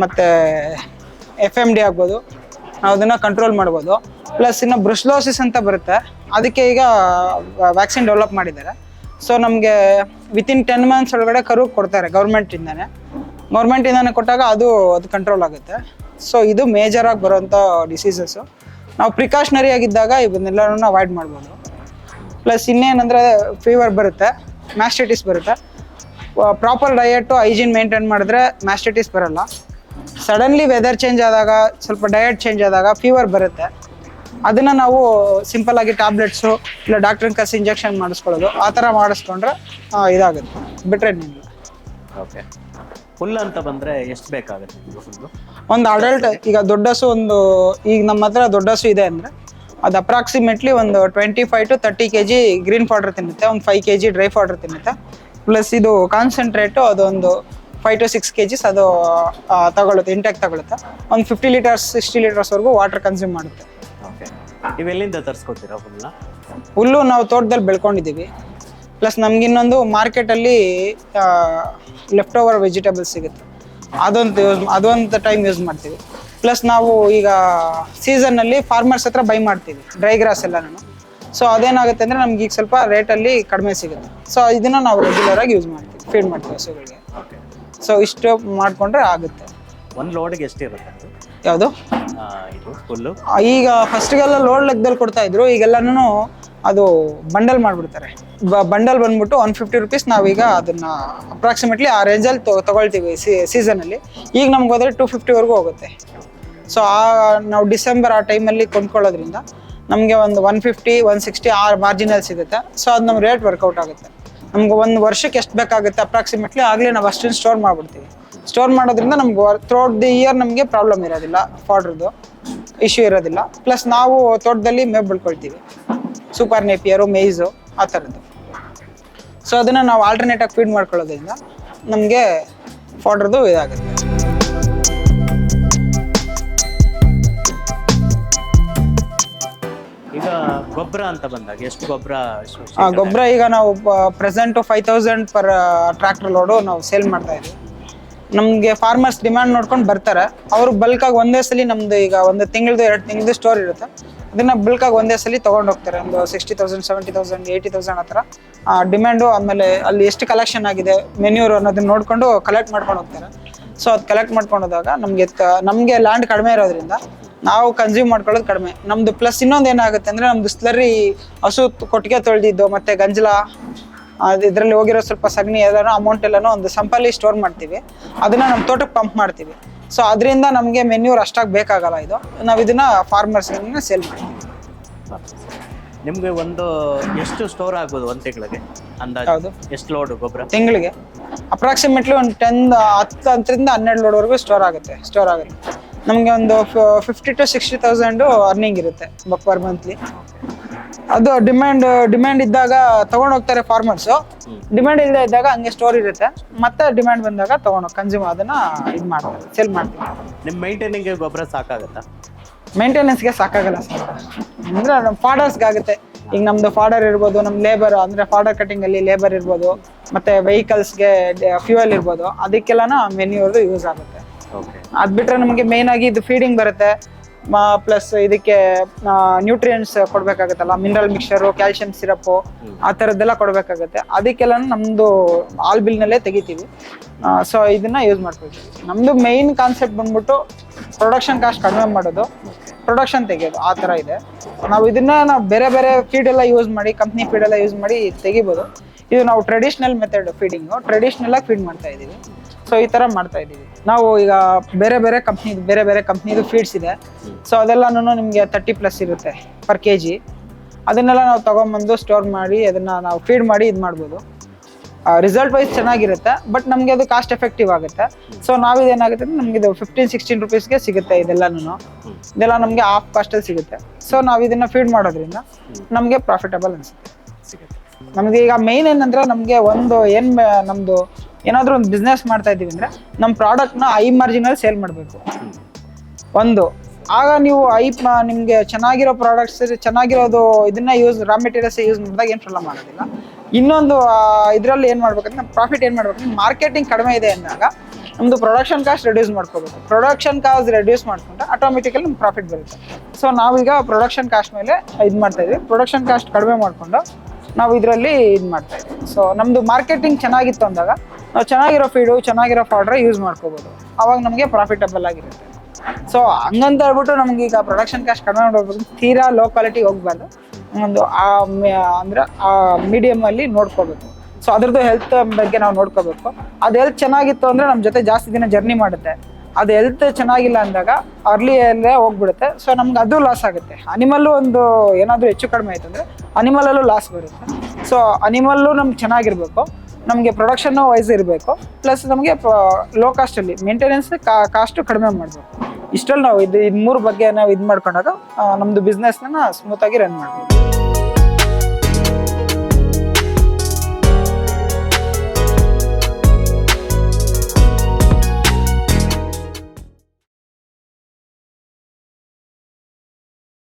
ಮತ್ತು FMD ಆಗ್ಬೋದು, ನಾವು ಅದನ್ನು ಕಂಟ್ರೋಲ್ ಮಾಡ್ಬೋದು. ಪ್ಲಸ್ ಇನ್ನು ಬ್ರುಸ್ಲೋಸಿಸ್ ಅಂತ ಬರುತ್ತೆ, ಅದಕ್ಕೆ ಈಗ ವ್ಯಾಕ್ಸಿನ್ ಡೆವಲಪ್ ಮಾಡಿದ್ದಾರೆ. ಸೊ ನಮಗೆ ವಿತಿನ್ 10 months ಒಳಗಡೆ ಕರು ಕೊಡ್ತಾರೆ ಗೌರ್ಮೆಂಟಿಂದಾನೆ ಕೊಟ್ಟಾಗ ಅದು ಕಂಟ್ರೋಲ್ ಆಗುತ್ತೆ. ಸೊ ಇದು ಮೇಜರಾಗಿ ಬರೋವಂಥ ಡಿಸೀಸಸ್ಸು. ನಾವು ಪ್ರಿಕಾಷನರಿ ಆಗಿದ್ದಾಗ ಇವನ್ನೆಲ್ಲನೂ ಅವಾಯ್ಡ್ ಮಾಡ್ಬೋದು. ಪ್ಲಸ್ ಇನ್ನೇನಂದರೆ ಫೀವರ್ ಬರುತ್ತೆ, ಮ್ಯಾಸ್ಟೈಟಿಸ್ ಬರುತ್ತೆ. ಪ್ರಾಪರ್ ಡಯಟು ಹೈಜೀನ್ ಮೇಂಟೈನ್ ಮಾಡಿದ್ರೆ ಮ್ಯಾಸ್ಟೈಟಿಸ್ ಬರೋಲ್ಲ. ಸಡನ್ಲಿ ವೆದರ್ ಚೇಂಜ್ ಆದಾಗ, ಸ್ವಲ್ಪ ಡಯಟ್ ಚೇಂಜ್ ಆದಾಗ ಫೀವರ್ ಬರುತ್ತೆ. ಅದನ್ನು ನಾವು ಸಿಂಪಲ್ಲಾಗಿ ಟ್ಯಾಬ್ಲೆಟ್ಸು ಇಲ್ಲ ಡಾಕ್ಟ್ರನ್ನ ಕರೆಸಿ ಇಂಜೆಕ್ಷನ್ ಮಾಡಿಸ್ಕೊಳ್ಳೋದು, ಆ ಥರ ಮಾಡಿಸ್ಕೊಂಡ್ರೆ ಇದಾಗುತ್ತೆ, ಬಿಟ್ರೆ ಏನಿಲ್ಲ. ಓಕೆ. ಫುಲ್ ಅಂತ ಬಂದರೆ ಎಷ್ಟು ಬೇಕಾಗುತ್ತೆ ಫುಲ್ಲು? ಒಂದು ಅಡಲ್ಟ್, ಈಗ ದೊಡ್ಡಸು ಈಗ ನಮ್ಮ ಹತ್ರ ದೊಡ್ಡಸು ಇದೆ ಅಂದರೆ ಅದು ಅಪ್ರಾಕ್ಸಿಮೇಟ್ಲಿ ಒಂದು 25 to 30 kg ಗ್ರೀನ್ ಪೌಡರ್ ತಿನ್ನುತ್ತೆ, ಒಂದು 5 kg ಡ್ರೈ ಪೌಡರ್ ತಿನ್ನುತ್ತೆ. ಪ್ಲಸ್ ಇದು ಕಾನ್ಸಂಟ್ರೇಟು ಅದೊಂದು 5 to 6 kgs ಅದು ತಗೊಳುತ್ತೆ, ಇಂಟ್ಯಾಕ್ ತಗೊಳುತ್ತೆ. ಒಂದು 50 liters 60 liters ವಾಟರ್ ಕನ್ಸ್ಯೂಮ್ ಮಾಡುತ್ತೆ. ಓಕೆ. ಇವೆಲ್ಲಿಂದ ತರಿಸ್ಕೊತೀರಾ ಹುಲ್ಲು? ನಾವು ತೋಟದಲ್ಲಿ ಬೆಳ್ಕೊಂಡಿದ್ದೀವಿ. ಪ್ಲಸ್ ನಮಗಿನ್ನೊಂದು ಮಾರ್ಕೆಟಲ್ಲಿ ಲೆಫ್ಟ್ ಓವರ್ ವೆಜಿಟೇಬಲ್ಸ್ ಸಿಗುತ್ತೆ, ಅದೊಂದು ಟೈಮ್ ಯೂಸ್ ಮಾಡ್ತೀವಿ. ಪ್ಲಸ್ ನಾವು ಈಗ ಸೀಸನ್ನಲ್ಲಿ ಫಾರ್ಮರ್ಸ್ ಹತ್ರ ಬೈ ಮಾಡ್ತೀವಿ ಡ್ರೈ ಗ್ರಾಸ್ ಎಲ್ಲನೂ. ಸೊ ಅದೇನಾಗುತ್ತೆ ಅಂದರೆ ನಮ್ಗೆ ಈಗ ಸ್ವಲ್ಪ ರೇಟಲ್ಲಿ ಕಡಿಮೆ ಸಿಗುತ್ತೆ. ಸೊ ಇದನ್ನು ನಾವು ರೆಗ್ಯುಲರಾಗಿ ಯೂಸ್ ಮಾಡ್ತೀವಿ, ಫೀಡ್ ಮಾಡ್ತೀವಿ ಹಸುಗಳಿಗೆ. ಸೊ ಇಷ್ಟು ಮಾಡಿಕೊಂಡ್ರೆ ಆಗುತ್ತೆ. ಒಂದು ಲೋಡಿಗೆ ಎಷ್ಟಿರುತ್ತೆ ಯಾವುದು ಇದು ಫುಲ್ಲು? ಈಗ ಫಸ್ಟಿಗೆಲ್ಲ ಲೋಡ್ ಲೆಕ್ಕದಲ್ಲಿ ಕೊಡ್ತಾ ಇದ್ರು, ಈಗೆಲ್ಲನೂ ಅದು ಬಂಡಲ್ ಮಾಡಿಬಿಡ್ತಾರೆ. ಬಂಡಲ್ ಬಂದ್ಬಿಟ್ಟು 150 rupees. ನಾವೀಗ ಅದನ್ನು ಅಪ್ರಾಕ್ಸಿಮೇಟ್ಲಿ ಆ ರೇಂಜಲ್ಲಿ ತೊಗೊಳ್ತೀವಿ ಸೀಸನಲ್ಲಿ. ಈಗ ನಮ್ಗೆ ಹೋದರೆ 250 ಹೋಗುತ್ತೆ. ಸೊ ನಾವು ಡಿಸೆಂಬರ್ ಆ ಟೈಮಲ್ಲಿ ಕೊಂಡ್ಕೊಳ್ಳೋದ್ರಿಂದ ನಮಗೆ ಒಂದು 150 160 ಆ ಮಾರ್ಜಿನಲ್ಲಿ ಸಿಗುತ್ತೆ. ಸೊ ಅದು ನಮ್ಮ ರೇಟ್ ವರ್ಕೌಟ್ ಆಗುತ್ತೆ. ನಮ್ಗೆ ಒಂದು ವರ್ಷಕ್ಕೆ ಎಷ್ಟು ಬೇಕಾಗುತ್ತೆ ಅಪ್ರಾಕ್ಸಿಮೇಟ್ಲಿ ಆಗಲೇ ನಾವು ಅಷ್ಟನ್ನು ಸ್ಟೋರ್ ಮಾಡಿಬಿಡ್ತೀವಿ. ಸ್ಟೋರ್ ಮಾಡೋದ್ರಿಂದ ನಮ್ಗೆ ಥ್ರೂಔಟ್ ದಿ ಇಯರ್ ನಮಗೆ ಪ್ರಾಬ್ಲಮ್ ಇರೋದಿಲ್ಲ, ಫಾಡ್ರದ್ದು ಇಶ್ಯೂ ಇರೋದಿಲ್ಲ. ಪ್ಲಸ್ ನಾವು ತೋಟದಲ್ಲಿ ಮೇವು ಬೆಳ್ಕೊಳ್ತೀವಿ, ಸೂಪರ್ ನೇಪಿಯರು, ಮೇಯ್ಸು ಆ ಥರದ್ದು. ಸೊ ಅದನ್ನು ನಾವು ಆಲ್ಟರ್ನೇಟಾಗಿ ಫೀಡ್ ಮಾಡ್ಕೊಳ್ಳೋದ್ರಿಂದ ನಮಗೆ ಫಾಡ್ರದ್ದು ಇದಾಗುತ್ತೆ. ಈಗ ಗೊಬ್ಬರ ಅಂತ ಬಂದಾಗ ಎಷ್ಟು ಗೊಬ್ಬರ ಈಗ ನಾವು ಪ್ರೆಸೆಂಟು 5000 ಪರ್ ಟ್ರ್ಯಾಕ್ಟರ್ ಲೋಡು ನಾವು ಸೇಲ್ ಮಾಡ್ತಾ ಇದ್ದೀವಿ. ನಮಗೆ ಫಾರ್ಮರ್ಸ್ ಡಿಮ್ಯಾಂಡ್ ನೋಡ್ಕೊಂಡು ಬರ್ತಾರೆ. ಅವರು ಬಲ್ಕಾಗಿ ಒಂದೇ ಸಲ ನಮ್ದು ಈಗ ಒಂದು ತಿಂಗಳದು 2 ತಿಂಗಳದು ಸ್ಟೋರ್ ಇರುತ್ತೆ, ಅದನ್ನು ಬಲ್ಕಾಗಿ ಒಂದೇ ಸಲ ತೊಗೊಂಡು ಹೋಗ್ತಾರೆ. ಒಂದು 60,000 70,000 80,000 ಆ ಥರ ಡಿಮ್ಯಾಂಡು. ಆಮೇಲೆ ಅಲ್ಲಿ ಎಷ್ಟು ಕಲೆಕ್ಷನ್ ಆಗಿದೆ ಮೆನ್ಯೂರು ಅನ್ನೋದನ್ನ ನೋಡಿಕೊಂಡು ಕಲೆಕ್ಟ್ ಮಾಡ್ಕೊಂಡು ಹೋಗ್ತಾರೆ. ಸೊ ಅದು ಕಲೆಕ್ಟ್ ಮಾಡ್ಕೊಂಡು ಹೋದಾಗ ನಮಗೆ ಲ್ಯಾಂಡ್ ಕಡಿಮೆ ಇರೋದ್ರಿಂದ ನಾವು ಕನ್ಸ್ಯೂಮ್ ಮಾಡ್ಕೊಳ್ಳೋದು ಕಡಿಮೆ ನಮ್ಮದು. ಪ್ಲಸ್ ಇನ್ನೊಂದು ಏನಾಗುತ್ತೆ ಅಂದರೆ ನಮ್ಮದು ಸ್ಲರಿ ಹಸು ಕೊಟ್ಟಿಗೆ ತೊಳೆದಿದ್ದು ಮತ್ತು ಗಂಜಲ ಇದರಲ್ಲಿ ಹೋಗಿರೋ ಸ್ವಲ್ಪ ಸಗಣಿ ಎಲ್ಲನೂ ಅಮೌಂಟ್ ಎಲ್ಲನೂ ಒಂದು ಸಂಪಲ್ಲಿ ಸ್ಟೋರ್ ಮಾಡ್ತೀವಿ, ಅದನ್ನು ನಮ್ಮ ತೋಟಕ್ಕೆ ಪಂಪ್ ಮಾಡ್ತೀವಿ. ಸೊ ಅದರಿಂದ ನಮಗೆ ಮೆನ್ಯೂರ್ ಅಷ್ಟಾಗಿ ಬೇಕಾಗಲ್ಲ. ಇದು ನಾವು ಇದನ್ನು ಫಾರ್ಮರ್ಸ್ಗೆ ಸೇಲ್ ಮಾಡ್ತೀವಿ. ನಿಮಗೆ ಒಂದು ಎಷ್ಟು ಸ್ಟೋರ್ ಆಗ್ಬೋದು ಒಂದು ತಿಂಗಳಿಗೆ ಅಂದಾಜು? ಹೌದು. ಎಷ್ಟು ಲೋಡ್ ಗೊಬ್ಬರ ತಿಂಗಳಿಗೆ? ಅಪ್ರಾಕ್ಸಿಮೇಟ್ಲಿ ಒಂದು 10 to 12 ವರೆಗೂ ಸ್ಟೋರ್ ಆಗುತ್ತೆ. ನಮಗೆ ಒಂದು 50,000 to 60,000 ಅರ್ನಿಂಗ್ ಇರುತ್ತೆ ಪರ್ ಮಂತ್ಲಿ. ಅದು ಡಿಮ್ಯಾಂಡ್ ಇದ್ದಾಗ ತೊಗೊಂಡು ಹೋಗ್ತಾರೆ ಫಾರ್ಮರ್ಸು. ಡಿಮ್ಯಾಂಡ್ ಇಲ್ಲದೆ ಇದ್ದಾಗ ಹಂಗೆ ಸ್ಟೋರ್ ಇರುತ್ತೆ. ಮತ್ತೆ ಡಿಮ್ಯಾಂಡ್ ಬಂದಾಗ ತೊಗೊಂಡು ಕನ್ಸ್ಯೂಮ್ ಅದನ್ನು ಇದು ಮಾಡ್ತಾರೆ, ಸೇಲ್ ಮಾಡ್ತೀವಿ. ನಿಮ್ಮ ಮೇಂಟೈನಿಂಗ್ಗೆ ಗೊಬ್ಬರ ಸಾಕಾಗುತ್ತಾ? ಮೇಂಟೆನೆನ್ಸ್ಗೆ ಸಾಕಾಗಲ್ಲ ಸರ್. ಅಂದರೆ ನಮ್ಮ ಫಾಡರ್ಸ್ಗೆ ಆಗುತ್ತೆ. ಈಗ ನಮ್ದು ಫಾಡರ್ ಇರ್ಬೋದು, ನಮ್ ಲೇಬರ್ ಅಂದ್ರೆ ಫಾಡರ್ ಕಟಿಂಗ್ ಅಲ್ಲಿ ಲೇಬರ್ ಇರ್ಬೋದು, ಮತ್ತೆ ವೆಹಿಕಲ್ಸ್ಗೆ ಫ್ಯೂಯಲ್ ಇರ್ಬೋದು, ಅದಕ್ಕೆಲ್ಲನ ಮೆನ್ಯೂರ್ ಯೂಸ್ ಆಗುತ್ತೆ. ಅದ್ ಬಿಟ್ರೆ ನಮಗೆ ಮೇನ್ ಆಗಿ ಇದು ಫೀಡಿಂಗ್ ಬರುತ್ತೆ, ಪ್ಲಸ್ ಇದಕ್ಕೆ ನ್ಯೂಟ್ರಿಯೆಂಟ್ಸ್ ಕೊಡ್ಬೇಕಾಗತ್ತಲ್ಲ, ಮಿನರಲ್ ಮಿಕ್ಸ್ಚರು, ಕ್ಯಾಲ್ಸಿಯಂ ಸಿರಪ್, ಆ ಥರದ್ದೆಲ್ಲ ಕೊಡ್ಬೇಕಾಗತ್ತೆ. ಅದಕ್ಕೆಲ್ಲ ನಮ್ದು ಆಲ್ ಬಿಲ್ ನಲ್ಲೇ ತೆಗಿತೀವಿ. ಸೊ ಇದನ್ನ ಯೂಸ್ ಮಾಡ್ಕೊಳ್ತೀವಿ. ನಮ್ದು ಮೈನ್ ಕಾನ್ಸೆಪ್ಟ್ ಬಂದ್ಬಿಟ್ಟು ಪ್ರೊಡಕ್ಷನ್ ಕಾಸ್ಟ್ ಕಡಿಮೆ ಮಾಡೋದು, ಪ್ರೊಡಕ್ಷನ್ ತೆಗೆಯೋದು, ಆ ಥರ ಇದೆ. ನಾವು ಇದನ್ನ ಬೇರೆ ಬೇರೆ ಫೀಡ್ ಎಲ್ಲ ಯೂಸ್ ಮಾಡಿ, ಕಂಪ್ನಿ ಫೀಡ್ ಎಲ್ಲ ಯೂಸ್ ಮಾಡಿ ತೆಗಿಬೋದು. ಇದು ನಾವು ಟ್ರೆಡಿಷನಲ್ ಮೆಥಡ್ ಫೀಡಿಂಗು, ಟ್ರೆಡಿಷನಲ್ ಆಗಿ ಫೀಡ್ ಮಾಡ್ತಾ ಇದೀವಿ. ಸೊ ಈ ತರ ಮಾಡ್ತಾ ಇದೀವಿ ನಾವು. ಈಗ ಬೇರೆ ಬೇರೆ ಕಂಪ್ನಿದು ಫೀಡ್ಸ್ ಇದೆ. ಸೊ ಅದೆಲ್ಲನೂ ನಿಮಗೆ 30+ ಇರುತ್ತೆ ಪರ್ kg. ಅದನ್ನೆಲ್ಲ ನಾವು ತಗೊಂಬಂದು ಸ್ಟೋರ್ ಮಾಡಿ ಅದನ್ನ ನಾವು ಫೀಡ್ ಮಾಡಿ ಇದು ಮಾಡ್ಬೋದು. ರಿಸಲ್ಟ್ ವೈಸ್ ಚೆನ್ನಾಗಿರುತ್ತೆ, ಬಟ್ ನಮಗೆ ಅದು ಕಾಸ್ಟ್ ಎಫೆಕ್ಟಿವ್ ಆಗುತ್ತೆ. ಸೊ ನಾವಿದೇನಾಗುತ್ತೆ ಅಂದ್ರೆ ನಮ್ಗೆ ಇದು 15-16 ರುಪೀಸ್ಗೆ ಸಿಗುತ್ತೆ. ಇದೆಲ್ಲ ನಮಗೆ ಹಾಫ್ ಕಾಸ್ಟಲ್ಲಿ ಸಿಗುತ್ತೆ. ಸೊ ನಾವು ಇದನ್ನ ಫೀಡ್ ಮಾಡೋದ್ರಿಂದ ನಮಗೆ ಪ್ರಾಫಿಟಬಲ್ ಅನ್ಸುತ್ತೆ. ನಮ್ಗೆ ಈಗ ಮೈನ್ ಏನಂದ್ರೆ ನಮ್ಗೆ ನಮ್ದು ಏನಾದ್ರೂ ಒಂದು ಬಿಸ್ನೆಸ್ ಮಾಡ್ತಾ ಇದೀವಿ ಅಂದ್ರೆ ನಮ್ಮ ಪ್ರಾಡಕ್ಟ್ನ ಹೈ ಮಾರ್ಜಿನಲ್ಲಿ ಸೇಲ್ ಮಾಡಬೇಕು. ಆಗ ನೀವು ನಿಮ್ಗೆ ಚೆನ್ನಾಗಿರೋ ಪ್ರಾಡಕ್ಟ್ಸ್, ಚೆನ್ನಾಗಿರೋದು ಇದನ್ನ ರಾ ಮೆಟೀರಿಯಲ್ಸ್ ಯೂಸ್ ಮಾಡಿದಾಗ ಏನು ಪ್ರಾಬ್ಲಮ್ ಆಗೋದಿಲ್ಲ. ಇನ್ನೊಂದು ಇದರಲ್ಲಿ ಏನು ಮಾಡ್ಬೇಕಂದ್ರೆ ಪ್ರಾಫಿಟ್ ಏನು ಮಾಡ್ಬೇಕು, ಮಾರ್ಕೆಟಿಂಗ್ ಕಡಿಮೆ ಇದೆ ಅಂದಾಗ ನಮ್ದು ಪ್ರೊಡಕ್ಷನ್ ಕಾಸ್ಟ್ ರೆಡ್ಯೂಸ್ ಮಾಡ್ಕೋಬೇಕು. ಪ್ರೊಡಕ್ಷನ್ ಕಾಸ್ಟ್ ರೆಡ್ಯೂಸ್ ಮಾಡ್ಕೊಂಡ್ರೆ ಆಟೋಮೆಟಿಕಲಿ ನಮ್ಗೆ ಪ್ರಾಫಿಟ್ ಬರುತ್ತೆ. ಸೊ ನಾವೀಗ ಪ್ರೊಡಕ್ಷನ್ ಕಾಸ್ಟ್ ಮೇಲೆ ಇದು ಮಾಡ್ತಾ ಇದೀವಿ. ಪ್ರೊಡಕ್ಷನ್ ಕಾಸ್ಟ್ ಕಡಿಮೆ ಮಾಡ್ಕೊಂಡು ನಾವು ಇದರಲ್ಲಿ ಇದು ಮಾಡ್ತಾ ಇದ್ದೀವಿ. ಸೊ ನಮ್ದು ಮಾರ್ಕೆಟಿಂಗ್ ಚೆನ್ನಾಗಿತ್ತು ಅಂದಾಗ ನಾವು ಚೆನ್ನಾಗಿರೋ ಫೀಡು, ಚೆನ್ನಾಗಿರೋ ಫಾಡ್ರೆ ಯೂಸ್ ಮಾಡ್ಕೋಬೋದು. ಅವಾಗ ನಮಗೆ ಪ್ರಾಫಿಟಬಲ್ ಆಗಿರುತ್ತೆ. ಸೊ ಹಂಗಂತ ಹೇಳ್ಬಿಟ್ಟು ನಮ್ಗೆ ಈಗ ಪ್ರೊಡಕ್ಷನ್ ಕಾಸ್ಟ್ ಕಡಿಮೆ ಮಾಡಬೇಕು, ತೀರಾ ಲೋ ಕ್ವಾಲಿಟಿ ಹೋಗ್ಬಾರ್ದು. ಒಂದು ಅಂದ್ರೆ ಮೀಡಿಯಮ್ ಅಲ್ಲಿ ನೋಡ್ಕೋಬೇಕು. ಸೊ ಅದ್ರದ್ದು ಹೆಲ್ತ್ ಬಗ್ಗೆ ನಾವು ನೋಡ್ಕೋಬೇಕು. ಅದು ಹೆಲ್ತ್ ಚೆನ್ನಾಗಿತ್ತು ಅಂದ್ರೆ ನಮ್ಮ ಜೊತೆ ಜಾಸ್ತಿ ದಿನ ಜರ್ನಿ ಮಾಡುತ್ತೆ. ಅದು ಹೆಲ್ತ್ ಚೆನ್ನಾಗಿಲ್ಲ ಅಂದಾಗ ಅರ್ಲಿಯಲ್ಲೇ ಹೋಗ್ಬಿಡುತ್ತೆ. ಸೊ ನಮ್ಗೆ ಅದು ಲಾಸ್ ಆಗುತ್ತೆ. ಅನಿಮಲ್ಲು ಏನಾದರೂ ಹೆಚ್ಚು ಕಡಿಮೆ ಆಯ್ತು ಅಂದರೆ ಅನಿಮಲಲ್ಲೂ ಲಾಸ್ ಬರುತ್ತೆ. ಸೊ ಅನಿಮಲ್ಲು ನಮ್ಗೆ ಚೆನ್ನಾಗಿರ್ಬೇಕು, ನಮಗೆ ಪ್ರೊಡಕ್ಷನ್ ವೈಸ್ ಇರಬೇಕು, ಪ್ಲಸ್ ನಮಗೆ ಲೋ ಕಾಸ್ಟಲ್ಲಿ ಮೇಂಟೆನೆನ್ಸ್ ಕಾಸ್ಟು ಕಡಿಮೆ ಮಾಡಬೇಕು. ಇಷ್ಟರಲ್ಲಿ ನಾವು ಇದು 3 ಬಗ್ಗೆ ನಾವು ಇದು ಮಾಡ್ಕೊಂಡಾಗ ನಮ್ಮದು ಬಿಸ್ನೆಸ್ನ ಸ್ಮೂತಾಗಿ ರನ್ ಮಾಡ್ಬೋದು.